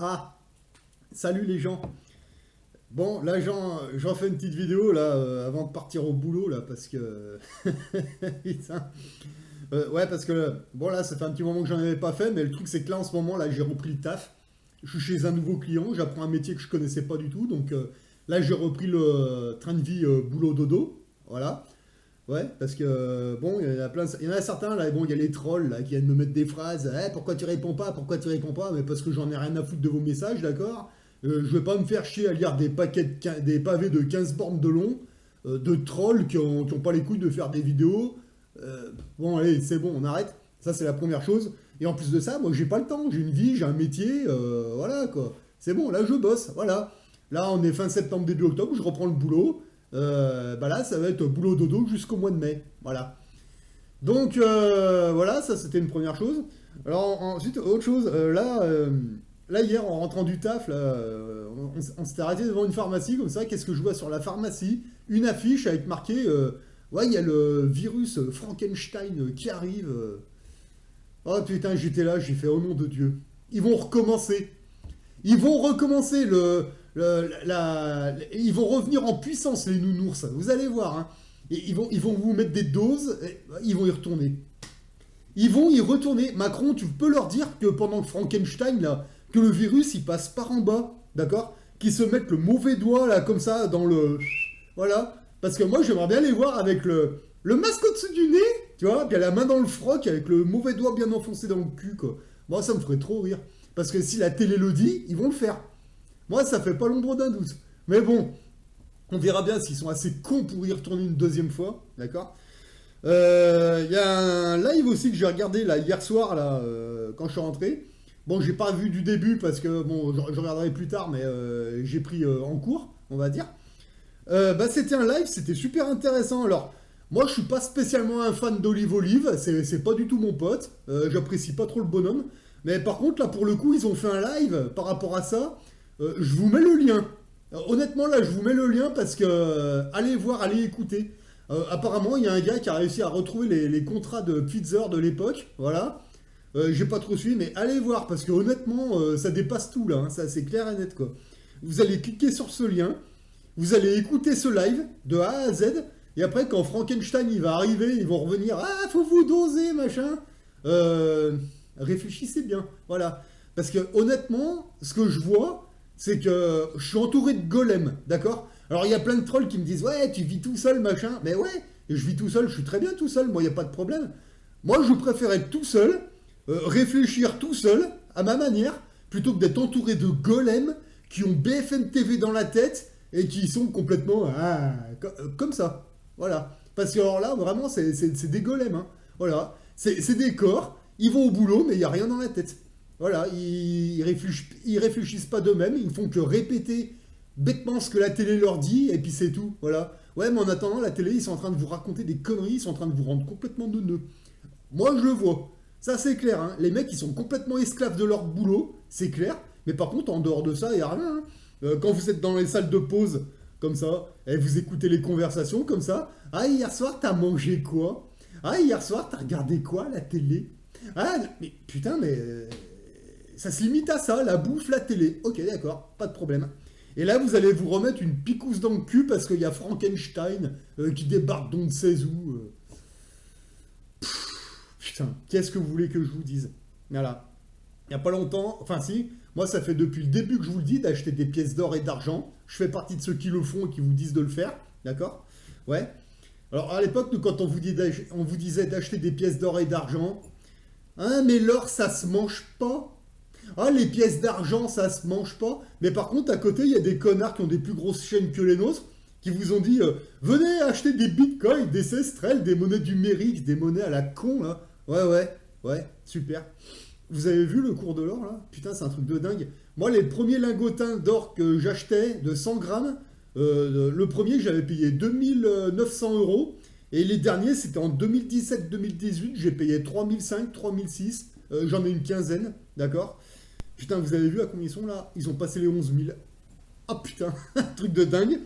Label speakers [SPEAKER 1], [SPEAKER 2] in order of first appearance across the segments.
[SPEAKER 1] Ah, salut les gens. Bon, là, j'en fais une petite vidéo là avant de partir au boulot là parce que putain. Ouais, parce que bon là, ça fait un petit moment que j'en avais pas fait, mais le truc c'est que là en ce moment là, j'ai repris le taf. Je suis chez un nouveau client, j'apprends un métier que je connaissais pas du tout, donc là j'ai repris le train de vie boulot dodo, voilà. Ouais, parce que bon, il y en a certains là, bon, il y a les trolls là qui viennent me mettre des phrases. Eh, pourquoi tu réponds pas? Pourquoi tu réponds pas? Mais parce que j'en ai rien à foutre de vos messages, d'accord? Je vais pas me faire chier à lire des des pavés de 15 bornes de long de trolls qui ont pas les couilles de faire des vidéos. Bon, allez, c'est bon, on arrête. Ça, c'est la première chose. Et en plus de ça, moi, j'ai pas le temps. J'ai une vie, j'ai un métier, voilà quoi. C'est bon, là, je bosse, voilà. Là, on est fin septembre, début octobre, je reprends le boulot. Bah là, ça va être boulot dodo jusqu'au mois de mai. Voilà. Donc, voilà, ça c'était une première chose. Alors, ensuite, autre chose, là, hier, en rentrant du taf, là, on s'était arrêté devant une pharmacie, comme ça, qu'est-ce que je vois sur la pharmacie? Une affiche avec marqué ouais, il y a le virus Frankenstein qui arrive. Oh putain, j'étais là, j'ai fait au nom de Dieu. Ils vont recommencer. Ils vont recommencer ils vont revenir en puissance les nounours. Vous allez voir. Hein. Et ils vont vous mettre des doses. Et ils vont y retourner. Ils vont y retourner. Macron, tu peux leur dire que pendant que Frankenstein là, que le virus il passe par en bas, d'accord? Qu'ils se mettent le mauvais doigt là comme ça dans le, voilà. Parce que moi j'aimerais bien les voir avec le masque au-dessus du nez, tu vois, puis la main dans le froc avec le mauvais doigt bien enfoncé dans le cul quoi. Moi ça me ferait trop rire. Parce que si la télé le dit, ils vont le faire. Moi, ça fait pas l'ombre d'un doute. Mais bon, on verra bien s'ils sont assez cons pour y retourner une deuxième fois. D'accord. Il y a un live aussi que j'ai regardé là, hier soir, là, quand je suis rentré. Bon, j'ai pas vu du début parce que, bon, je regarderai plus tard, mais j'ai pris en cours, on va dire. Bah, c'était un live, c'était super intéressant. Alors, moi, je suis pas spécialement un fan d'Olive Olive, c'est pas du tout mon pote. J'apprécie pas trop le bonhomme. Mais par contre, là, pour le coup, ils ont fait un live par rapport à ça. Je vous mets le lien. Honnêtement, là, je vous mets le lien parce que allez voir, allez écouter. Apparemment, il y a un gars qui a réussi à retrouver les contrats de Pfizer de l'époque. Voilà. J'ai pas trop suivi, mais allez voir parce que honnêtement, ça dépasse tout là. Hein, ça, c'est clair et net quoi. Vous allez cliquer sur ce lien. Vous allez écouter ce live de A à Z. Et après, quand Frankenstein il va arriver, ils vont revenir. Ah, faut vous doser, machin. Réfléchissez bien. Voilà. Parce que honnêtement, ce que je vois, c'est que je suis entouré de golems, d'accord? Alors il y a plein de trolls qui me disent ouais, tu vis tout seul, machin. Mais ouais, je vis tout seul, je suis très bien tout seul, moi il n'y a pas de problème. Moi je préfère être tout seul, réfléchir tout seul, à ma manière, plutôt que d'être entouré de golems qui ont BFM TV dans la tête et qui sont complètement comme ça. Voilà. Parce que alors là, vraiment, c'est des golems. Hein. Voilà. C'est des corps, ils vont au boulot, mais il n'y a rien dans la tête. Voilà, ils réfléchissent pas d'eux-mêmes, ils ne font que répéter bêtement ce que la télé leur dit, et puis c'est tout, voilà. Ouais, mais en attendant, la télé, ils sont en train de vous raconter des conneries, ils sont en train de vous rendre complètement neuneux. Moi, je le vois. Ça, c'est clair, hein. Les mecs, ils sont complètement esclaves de leur boulot, c'est clair, mais par contre, en dehors de ça, il n'y a rien. Hein. Quand vous êtes dans les salles de pause, comme ça, et vous écoutez les conversations, comme ça, ah, hier soir, t'as mangé quoi? Ah, hier soir, t'as regardé quoi, la télé? Ah, mais putain, mais... ça se limite à ça, la bouffe, la télé. Ok, d'accord, pas de problème. Et là, vous allez vous remettre une picouse dans le cul parce qu'il y a Frankenstein qui débarque d'on ne sait où. Putain, qu'est-ce que vous voulez que je vous dise? Voilà. Il n'y a pas longtemps, enfin si, moi ça fait depuis le début que je vous le dis d'acheter des pièces d'or et d'argent. Je fais partie de ceux qui le font et qui vous disent de le faire, d'accord? Ouais. Alors à l'époque, nous, quand on vous disait d'acheter des pièces d'or et d'argent, hein, mais l'or ça se mange pas. Ah, les pièces d'argent, ça se mange pas. Mais par contre, à côté, il y a des connards qui ont des plus grosses chaînes que les nôtres, qui vous ont dit venez acheter des bitcoins, des sestrelles, des monnaies numériques, des monnaies à la con, là. Ouais, super. Vous avez vu le cours de l'or, là? Putain, c'est un truc de dingue. Moi, les premiers lingotins d'or que j'achetais de 100 grammes, le premier, j'avais payé 2900 €. Et les derniers, c'était en 2017-2018, j'ai payé 3005, 3006. J'en ai une quinzaine, d'accord? Putain, vous avez vu à combien ils sont là? Ils ont passé les 11 000. Ah putain, un truc de dingue.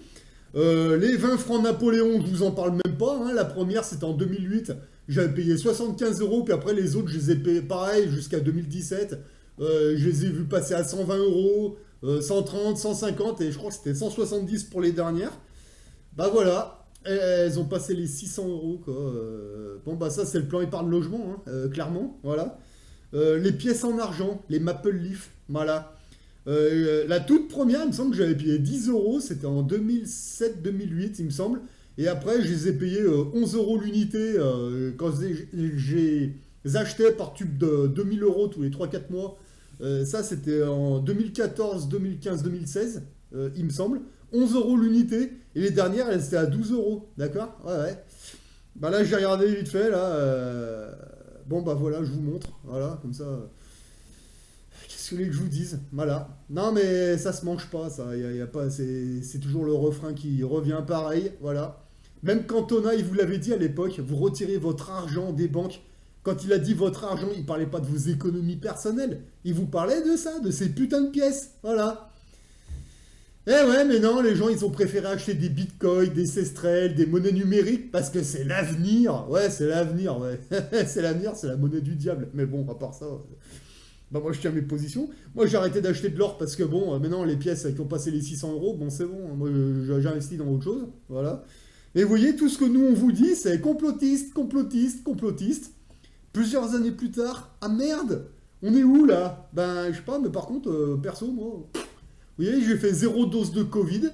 [SPEAKER 1] Les 20 francs Napoléon, je vous en parle même pas. Hein. La première, c'était en 2008. J'avais payé 75 €, puis après les autres, je les ai payés pareil jusqu'à 2017. Je les ai vus passer à 120 euros, 130, 150 et je crois que c'était 170 pour les dernières. Bah voilà, elles ont passé les 600 euros quoi. Bon bah ça c'est le plan épargne logement, hein, clairement, voilà. Les pièces en argent, les Maple Leaf, voilà. La toute première, il me semble que j'avais payé 10 euros, c'était en 2007-2008, il me semble. Et après, je les ai payés 11 euros l'unité quand j'ai acheté par tube de 2000 euros tous les 3-4 mois. Ça, c'était en 2014, 2015, 2016, il me semble. 11 euros l'unité. Et les dernières, elles étaient à 12 euros. D'accord. Ouais, ouais. Bah là, j'ai regardé vite fait, là. Bon, bah voilà, je vous montre. Voilà, comme ça. Qu'est-ce que vous voulez que je vous dise? Voilà. Non, mais ça se mange pas, ça. Y a pas, c'est toujours le refrain qui revient pareil. Voilà. Même Cantona, il vous l'avait dit à l'époque, vous retirez votre argent des banques. Quand il a dit votre argent, il parlait pas de vos économies personnelles. Il vous parlait de ça, de ces putains de pièces. Voilà. Eh ouais, mais non, les gens, ils ont préféré acheter des bitcoins, des sestrelles, des monnaies numériques, parce que c'est l'avenir. Ouais, c'est l'avenir, ouais. C'est l'avenir, c'est la monnaie du diable. Mais bon, à part ça, bah moi je tiens mes positions. Moi j'ai arrêté d'acheter de l'or parce que bon, maintenant les pièces qui ont passé les 600 euros, bon c'est bon, moi j'investis dans autre chose, voilà. Et vous voyez, tout ce que nous on vous dit, c'est complotiste, complotiste, complotiste. Plusieurs années plus tard, ah merde, on est où là? Ben je sais pas, mais par contre, perso, moi, vous voyez, j'ai fait 0 dose de Covid,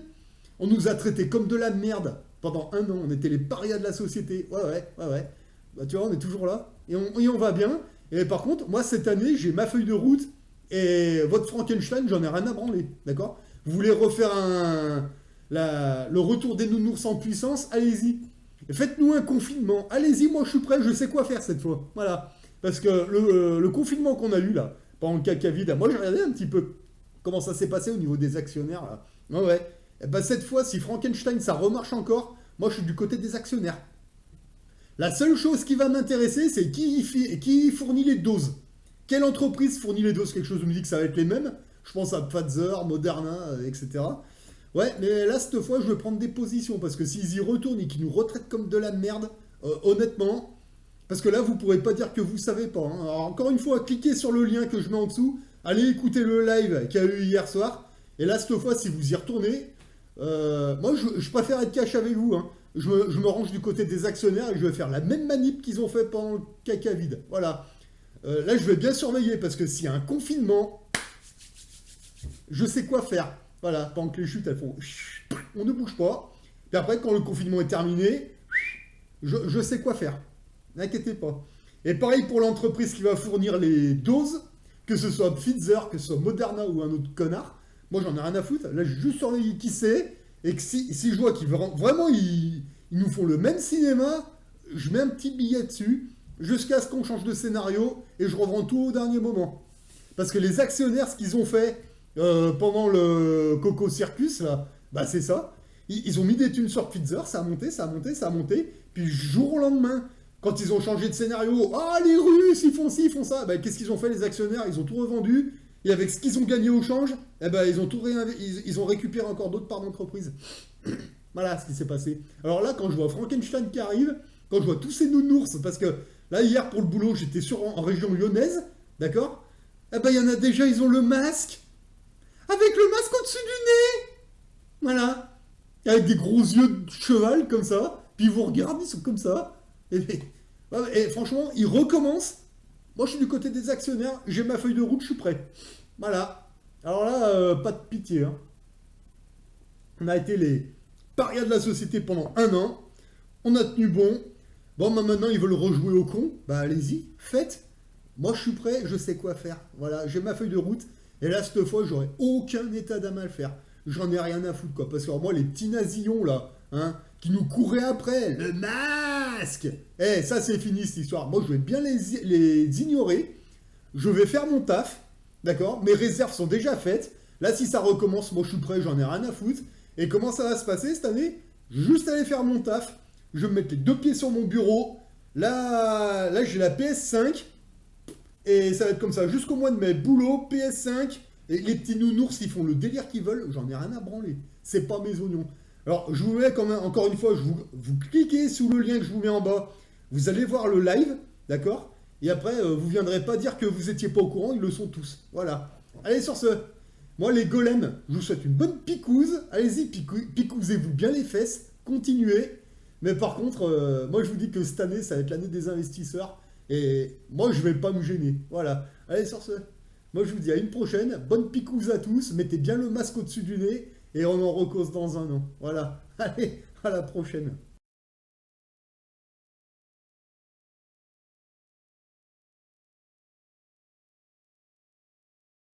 [SPEAKER 1] on nous a traités comme de la merde pendant un an, on était les parias de la société, ouais, ouais, ouais, ouais. Bah tu vois, on est toujours là, et on va bien. Et par contre, moi, cette année, j'ai ma feuille de route et votre Frankenstein, j'en ai rien à branler, d'accord? Vous voulez refaire le retour des nounours en puissance? Allez-y. Faites-nous un confinement. Allez-y, moi, je suis prêt, je sais quoi faire cette fois. Voilà. Parce que le confinement qu'on a eu, là, pendant le caca vide, moi, j'ai regardé un petit peu comment ça s'est passé au niveau des actionnaires, là. Ouais, ouais. Et ben, cette fois, si Frankenstein, ça remarche encore, moi, je suis du côté des actionnaires. La seule chose qui va m'intéresser, c'est qui fournit les doses. Quelle entreprise fournit les doses? Quelque chose me dit que ça va être les mêmes. Je pense à Pfizer, Moderna, etc. Ouais, mais là, cette fois, je vais prendre des positions. Parce que s'ils y retournent et qu'ils nous retraitent comme de la merde, honnêtement, parce que là, vous pourrez pas dire que vous savez pas. Hein. Alors, encore une fois, cliquez sur le lien que je mets en dessous. Allez écouter le live qu'il y a eu hier soir. Et là, cette fois, si vous y retournez, moi, je préfère être cash avec vous. Hein. Je me range du côté des actionnaires et je vais faire la même manip qu'ils ont fait pendant le caca vide. Voilà. Là, je vais bien surveiller parce que s'il y a un confinement, je sais quoi faire. Voilà. Pendant que les chutes, elles font... On ne bouge pas. Et après, quand le confinement est terminé, je sais quoi faire. N'inquiétez pas. Et pareil pour l'entreprise qui va fournir les doses, que ce soit Pfizer, que ce soit Moderna ou un autre connard. Moi, j'en ai rien à foutre. Là, je juste surveiller qui c'est. Et que si je vois qu'ils vraiment ils nous font le même cinéma, je mets un petit billet dessus jusqu'à ce qu'on change de scénario et je revends tout au dernier moment. Parce que les actionnaires, ce qu'ils ont fait pendant le Coco Circus, là, bah c'est ça. Ils ont mis des thunes sur Pfizer, ça a monté, ça a monté, ça a monté. Puis jour au lendemain, quand ils ont changé de scénario, ah les Russes, ils font ci, ils font ça. Bah, qu'est-ce qu'ils ont fait les actionnaires? Ils ont tout revendu. Et avec ce qu'ils ont gagné au change, eh ben, ils ont récupéré encore d'autres parts d'entreprise. Voilà ce qui s'est passé. Alors là, quand je vois Frankenstein qui arrive, quand je vois tous ces nounours, parce que là, hier, pour le boulot, j'étais en région lyonnaise, d'accord? Eh ben, il y en a déjà, ils ont le masque, avec le masque au-dessus du nez. Voilà. Avec des gros yeux de cheval, comme ça. Puis ils vous regardent, ils sont comme ça. Et franchement, ils recommencent. Moi, je suis du côté des actionnaires, j'ai ma feuille de route, je suis prêt. Voilà. Alors là, pas de pitié. Hein. On a été les parias de la société pendant un an. On a tenu bon. Bon, bah, maintenant, ils veulent rejouer au con. Bah, allez-y, faites. Moi, je suis prêt, je sais quoi faire. Voilà, j'ai ma feuille de route. Et là, cette fois, j'aurai aucun état d'âme à le faire. J'en ai rien à foutre, quoi. Parce que alors, moi, les petits nasillons, là, hein, qui nous couraient après, le masque. Eh, ça c'est fini cette histoire. Moi je vais bien les ignorer. Je vais faire mon taf. D'accord? Mes réserves sont déjà faites. Là si ça recommence, moi je suis prêt, j'en ai rien à foutre. Et comment ça va se passer cette année? Juste aller faire mon taf. Je vais me mettre les deux pieds sur mon bureau. Là j'ai la PS5. Et ça va être comme ça jusqu'au mois de mai. Boulot, PS5. Et les petits nounours, ils font le délire qu'ils veulent. J'en ai rien à branler. C'est pas mes oignons. Alors, je vous mets quand même, encore une fois, vous cliquez sous le lien que je vous mets en bas, vous allez voir le live, d'accord? Et après, vous viendrez pas dire que vous étiez pas au courant, ils le sont tous. Voilà. Allez, sur ce, moi les golems, je vous souhaite une bonne picouse. Allez-y, picousez-vous bien les fesses, continuez. Mais par contre, moi je vous dis que cette année, ça va être l'année des investisseurs. Et moi, je vais pas me gêner. Voilà. Allez, sur ce, moi je vous dis à une prochaine. Bonne picouse à tous. Mettez bien le masque au-dessus du nez. Et on en recose dans un an. Voilà. Allez, à la prochaine.